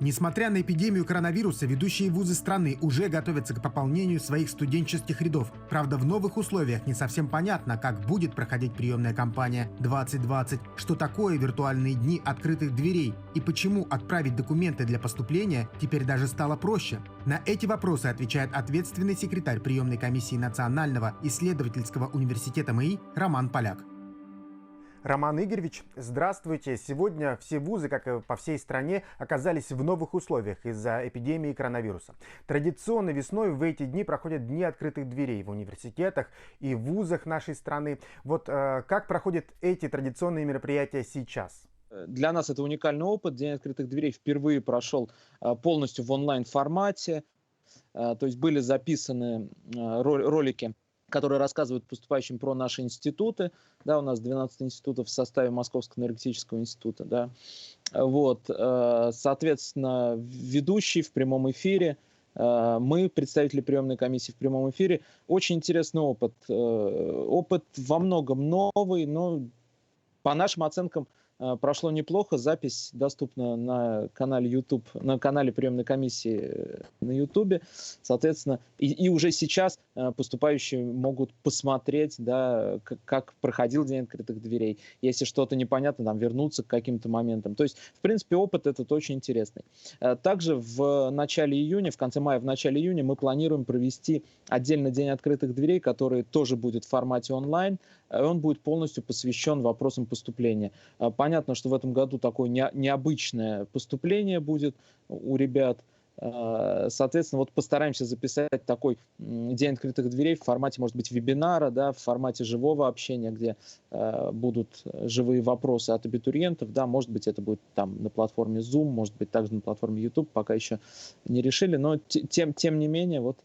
Несмотря на эпидемию коронавируса, ведущие вузы страны уже готовятся к пополнению своих студенческих рядов. Правда, в новых условиях не совсем понятно, как будет проходить приемная кампания 2020, что такое виртуальные дни открытых дверей и почему отправить документы для поступления теперь даже стало проще. На эти вопросы отвечает ответственный секретарь приемной комиссии Национального исследовательского университета МАИ Роман Поляк. Роман Игоревич, здравствуйте. Сегодня все вузы, как и по всей стране, оказались в новых условиях из-за эпидемии коронавируса. Традиционно весной в эти дни проходят дни открытых дверей в университетах и вузах нашей страны. Вот как проходят эти традиционные мероприятия сейчас? Для нас это уникальный опыт. День открытых дверей впервые прошел полностью в онлайн-формате. То есть были записаны ролики, которые рассказывают поступающим про наши институты. Да, у нас 12 институтов в составе Московского энергетического института. Да. Вот, соответственно, ведущий в прямом эфире, мы, представители приемной комиссии в прямом эфире. Очень интересный опыт. Опыт во многом новый, но по нашим оценкам прошло неплохо. Запись доступна на канале YouTube, на канале приемной комиссии на YouTube. Соответственно, и уже сейчас поступающие могут посмотреть, да, как проходил день открытых дверей. Если что-то непонятно, там, вернуться к каким-то моментам. То есть, в принципе, опыт этот очень интересный. Также в начале июня, в конце мая, в начале июня мы планируем провести отдельно день открытых дверей, который тоже будет в формате онлайн. Он будет полностью посвящен вопросам поступления. Понятно, что в этом году такое необычное поступление будет у ребят. Соответственно, вот постараемся записать такой день открытых дверей в формате, может быть, вебинара, да, в формате живого общения, где будут живые вопросы от абитуриентов. Да, может быть, это будет там на платформе Zoom, может быть, также на платформе YouTube, пока еще не решили. Но тем не менее, вот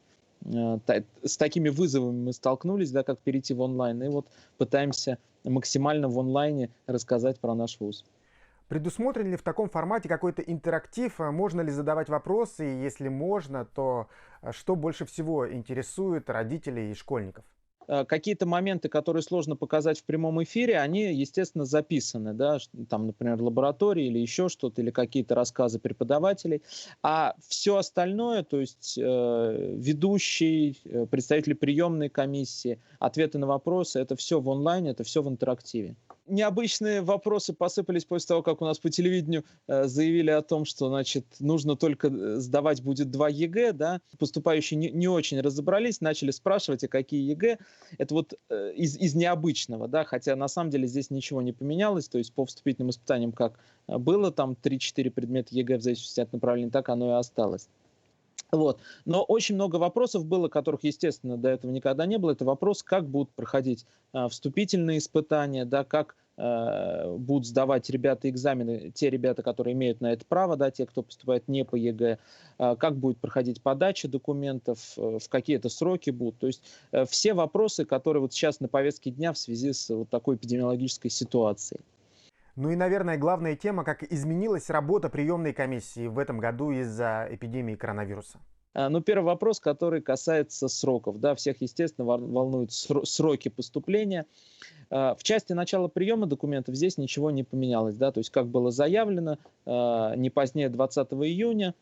с такими вызовами мы столкнулись, да, как перейти в онлайн, и вот пытаемся максимально в онлайне рассказать про наш вуз. Предусмотрен ли в таком формате какой-то интерактив? Можно ли задавать вопросы? И если можно, то что больше всего интересует родителей и школьников? Какие-то моменты, которые сложно показать в прямом эфире, они, естественно, записаны, да, там, например, лаборатории или еще что-то, или какие-то рассказы преподавателей. А все остальное, то есть ведущий, представители приемной комиссии, ответы на вопросы, это все в онлайне, это все в интерактиве. Необычные вопросы посыпались после того, как у нас по телевидению заявили о том, что, значит, нужно только сдавать будет 2 ЕГЭ, да. Поступающие не очень разобрались, начали спрашивать, а какие ЕГЭ. Это вот из необычного, да, хотя на самом деле здесь ничего не поменялось, то есть по вступительным испытаниям как было там 3-4 предмета ЕГЭ в зависимости от направления, так оно и осталось. Вот. Но очень много вопросов было, которых, естественно, до этого никогда не было. Это вопрос, как будут проходить вступительные испытания, да, как будут сдавать ребята экзамены, те ребята, которые имеют на это право, да, те, кто поступает не по ЕГЭ, как будет проходить подача документов, в какие это сроки будут. То есть все вопросы, которые вот сейчас на повестке дня в связи с вот такой эпидемиологической ситуацией. Ну и, наверное, главная тема, как изменилась работа приемной комиссии в этом году из-за эпидемии коронавируса. Ну, первый вопрос, который касается сроков. Да, всех, естественно, волнуют сроки поступления. В части начала приема документов здесь ничего не поменялось. Да, то есть, как было заявлено, не позднее 20 июня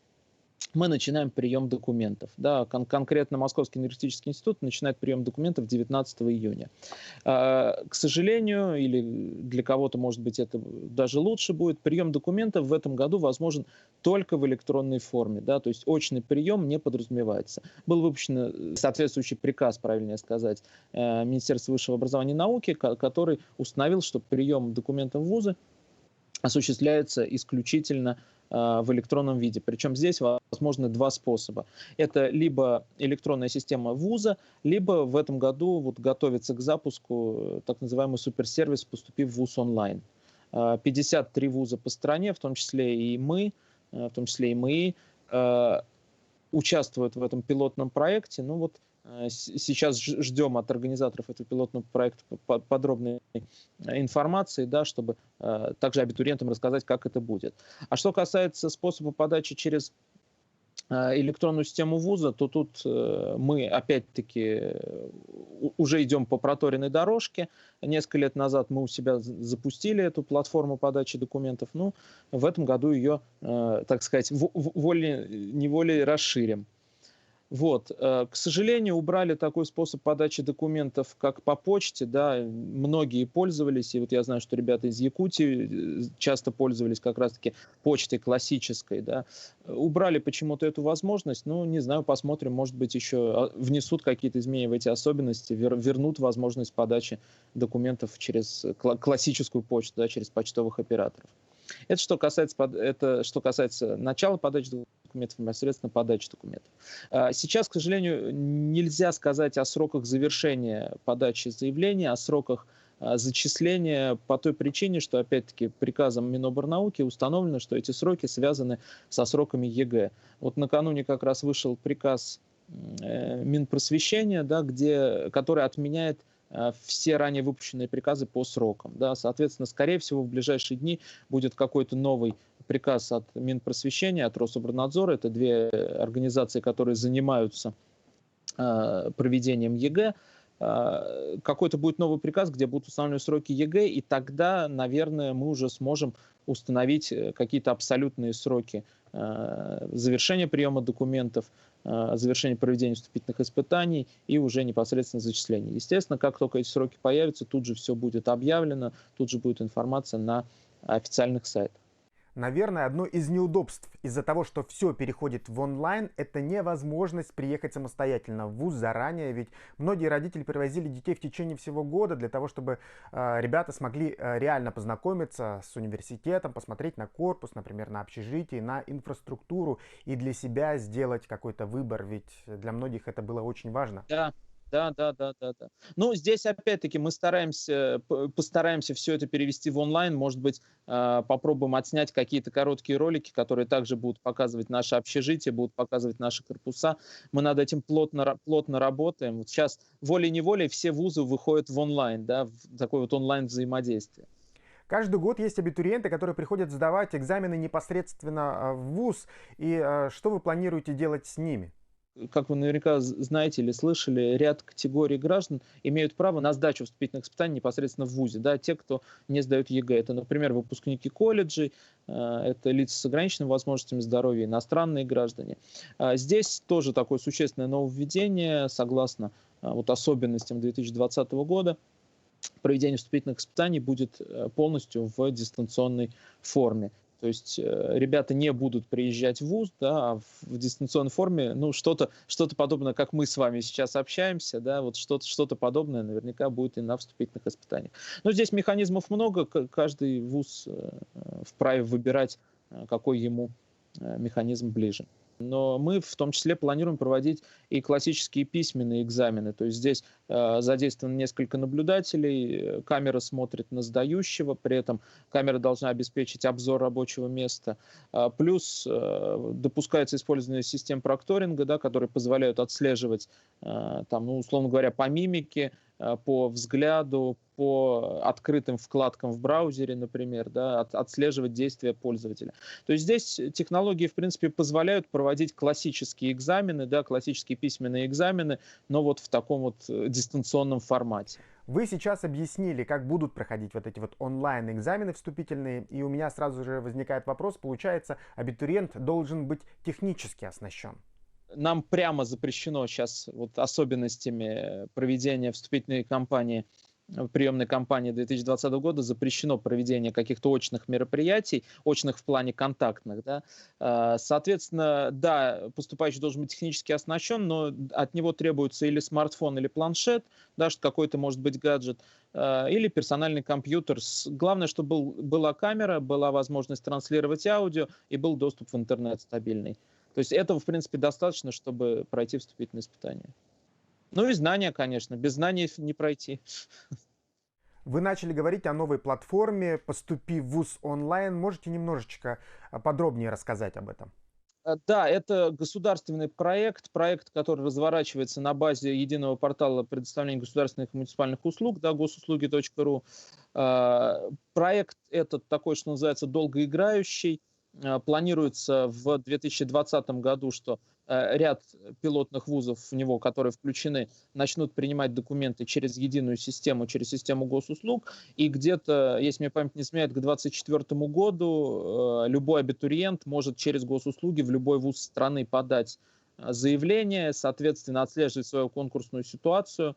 мы начинаем прием документов. Да, конкретно Московский энергетический институт начинает прием документов 19 июня. К сожалению, или для кого-то, может быть, это даже лучше будет, прием документов в этом году возможен только в электронной форме. Да, то есть очный прием не подразумевается. Был выпущен соответствующий приказ, правильнее сказать, Министерства высшего образования и науки, который установил, что прием документов в вузы осуществляется исключительно в электронном виде. Причем здесь возможны 2 способа. Это либо электронная система вуза, либо в этом году вот готовится к запуску так называемый суперсервис «Поступи в вуз онлайн». 53 вуза по стране, в том числе и мы, участвуют в этом пилотном проекте. Ну вот сейчас ждем от организаторов этого пилотного проекта подробной информации, да, чтобы также абитуриентам рассказать, как это будет. А что касается способа подачи через электронную систему вуза, то тут мы опять-таки уже идем по проторенной дорожке. Несколько лет назад мы у себя запустили эту платформу подачи документов. Ну, в этом году ее, так сказать, волей-неволей расширим. Вот. К сожалению, убрали такой способ подачи документов, как по почте, да, многие пользовались, и вот я знаю, что ребята из Якутии часто пользовались как раз-таки почтой классической, да. Убрали почему-то эту возможность, ну, не знаю, посмотрим, может быть, еще внесут какие-то изменения в эти особенности, вернут возможность подачи документов через классическую почту, да, через почтовых операторов. Это что касается начала подачи документов, непосредственно подачи документов. Сейчас, к сожалению, нельзя сказать о сроках завершения подачи заявления, о сроках зачисления по той причине, что, опять-таки, приказом Миноборнауки установлено, что эти сроки связаны со сроками ЕГЭ. Вот накануне как раз вышел приказ Минпросвещения, да, который отменяет все ранее выпущенные приказы по срокам. Да. Соответственно, скорее всего, в ближайшие дни будет какой-то новый приказ от Минпросвещения, от Рособорнадзора. Это две организации, которые занимаются проведением ЕГЭ. Какой-то будет новый приказ, где будут установлены сроки ЕГЭ, и тогда, наверное, мы уже сможем установить какие-то абсолютные сроки завершения приема документов, завершения проведения вступительных испытаний и уже непосредственно зачисления. Естественно, как только эти сроки появятся, тут же все будет объявлено, тут же будет информация на официальных сайтах. Наверное, одно из неудобств из-за того, что все переходит в онлайн, это невозможность приехать самостоятельно в вуз заранее, ведь многие родители привозили детей в течение всего года для того, чтобы ребята смогли реально познакомиться с университетом, посмотреть на корпус, например, на общежитие, на инфраструктуру и для себя сделать какой-то выбор, ведь для многих это было очень важно. Да. Ну, здесь опять-таки мы постараемся все это перевести в онлайн. Может быть, попробуем отснять какие-то короткие ролики, которые также будут показывать наше общежитие, будут показывать наши корпуса. Мы над этим плотно работаем. Вот сейчас волей-неволей все вузы выходят в онлайн, да, в такое вот онлайн-взаимодействие. Каждый год есть абитуриенты, которые приходят сдавать экзамены непосредственно в вуз. И что вы планируете делать с ними? Как вы наверняка знаете или слышали, ряд категорий граждан имеют право на сдачу вступительных испытаний непосредственно в ВУЗе. Да, те, кто не сдают ЕГЭ. Это, например, выпускники колледжей, это лица с ограниченными возможностями здоровья, иностранные граждане. Здесь тоже такое существенное нововведение, согласно вот особенностям 2020 года. Проведение вступительных испытаний будет полностью в дистанционной форме. То есть ребята не будут приезжать в вуз, да, а в дистанционной форме, ну, что-то подобное, как мы с вами сейчас общаемся, да, вот что-то подобное наверняка будет и на вступительных испытаниях. Но здесь механизмов много, каждый вуз вправе выбирать, какой ему механизм ближе. Но мы в том числе планируем проводить и классические письменные экзамены. То есть здесь задействовано несколько наблюдателей, камера смотрит на сдающего, при этом камера должна обеспечить обзор рабочего места. Плюс допускается использование систем прокторинга, да, которые позволяют отслеживать, там, ну, условно говоря, по мимике, по взгляду, по открытым вкладкам в браузере, например, да, отслеживать действия пользователя. То есть здесь технологии, в принципе, позволяют проводить классические экзамены, да, классические письменные экзамены, но вот в таком вот дистанционном формате. Вы сейчас объяснили, как будут проходить вот эти вот онлайн-экзамены вступительные, и у меня сразу же возникает вопрос, получается, абитуриент должен быть технически оснащен? Нам прямо запрещено сейчас вот особенностями проведения вступительной кампании, приемной кампании 2020 года запрещено проведение каких-то очных мероприятий, очных в плане контактных. Да. Соответственно, да, поступающий должен быть технически оснащен, но от него требуется или смартфон, или планшет, да, что какой-то может быть гаджет, или персональный компьютер. Главное, чтобы была камера, была возможность транслировать аудио и был доступ в интернет стабильный. То есть этого, в принципе, достаточно, чтобы пройти вступительные испытания. Ну и знания, конечно. Без знаний не пройти. Вы начали говорить о новой платформе «Поступи в ВУЗ онлайн». Можете немножечко подробнее рассказать об этом? Да, это государственный проект, который разворачивается на базе единого портала предоставления государственных и муниципальных услуг, да, госуслуги.ру. Проект этот такой, что называется, долгоиграющий. планируется в 2020 году, что ряд пилотных вузов в него, которые включены, начнут принимать документы через единую систему, через систему госуслуг. И где-то, если мне память не изменяет, к 2024 году любой абитуриент может через госуслуги в любой вуз страны подать заявление, соответственно, отслеживать свою конкурсную ситуацию,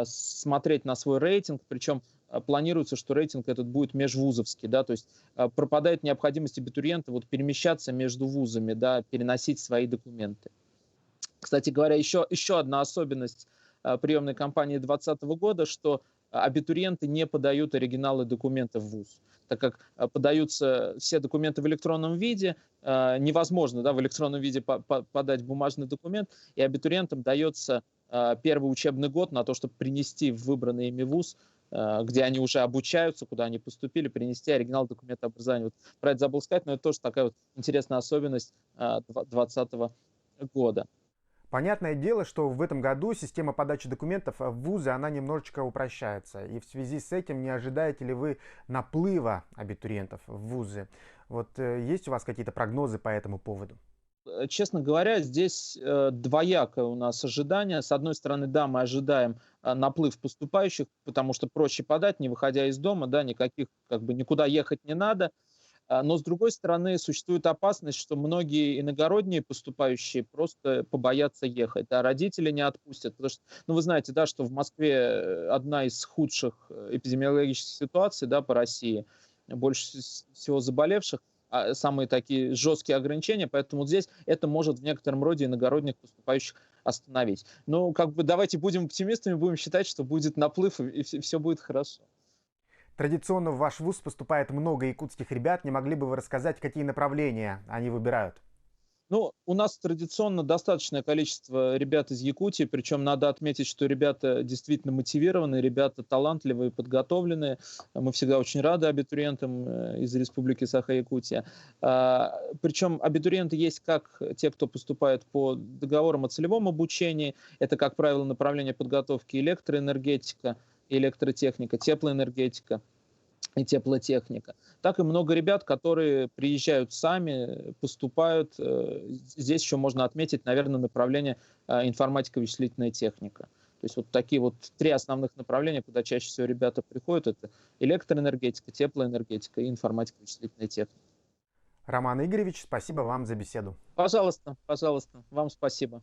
смотреть на свой рейтинг, причем планируется, что рейтинг этот будет межвузовский, да, то есть пропадает необходимость абитуриента вот перемещаться между вузами, да, переносить свои документы. Кстати говоря, еще одна особенность приемной кампании 2020 года, что абитуриенты не подают оригиналы документов в вуз, так как подаются все документы в электронном виде, невозможно, да, в электронном виде подать бумажный документ, и абитуриентам дается первый учебный год на то, чтобы принести в выбранный ими вуз, где они уже обучаются, куда они поступили, принести оригинал документа образования. Вот про это забыл сказать, но это тоже такая вот интересная особенность 2020 года. Понятное дело, что в этом году система подачи документов в вузы, она немножечко упрощается. И в связи с этим не ожидаете ли вы наплыва абитуриентов в вузы? Вот есть у вас какие-то прогнозы по этому поводу? Честно говоря, здесь двоякое у нас ожидание. С одной стороны, да, мы ожидаем наплыв поступающих, потому что проще подать, не выходя из дома, да, никаких, как бы, никуда ехать не надо. Но, с другой стороны, существует опасность, что многие иногородние поступающие просто побоятся ехать, да, родители не отпустят, потому что, ну, вы знаете, да, что в Москве одна из худших эпидемиологических ситуаций, да, по России, больше всего заболевших, самые такие жесткие ограничения, поэтому вот здесь это может в некотором роде иногородних поступающих остановить. Ну, как бы давайте будем оптимистами, будем считать, что будет наплыв и все будет хорошо. Традиционно в ваш вуз поступает много якутских ребят. Не могли бы вы рассказать, какие направления они выбирают? Ну, у нас традиционно достаточное количество ребят из Якутии, причем надо отметить, что ребята действительно мотивированные, ребята талантливые, подготовленные. Мы всегда очень рады абитуриентам из Республики Саха-Якутия. Причем абитуриенты есть как те, кто поступает по договорам о целевом обучении. Это, как правило, направление подготовки электроэнергетика, электротехника, теплоэнергетика и теплотехника. Так и много ребят, которые приезжают сами, поступают. Здесь еще можно отметить, наверное, направление информатика-вычислительная техника. То есть вот такие вот три основных направления, куда чаще всего ребята приходят. Это электроэнергетика, теплоэнергетика и информатика-вычислительная техника. Роман Игоревич, спасибо вам за беседу. Пожалуйста, пожалуйста, вам спасибо.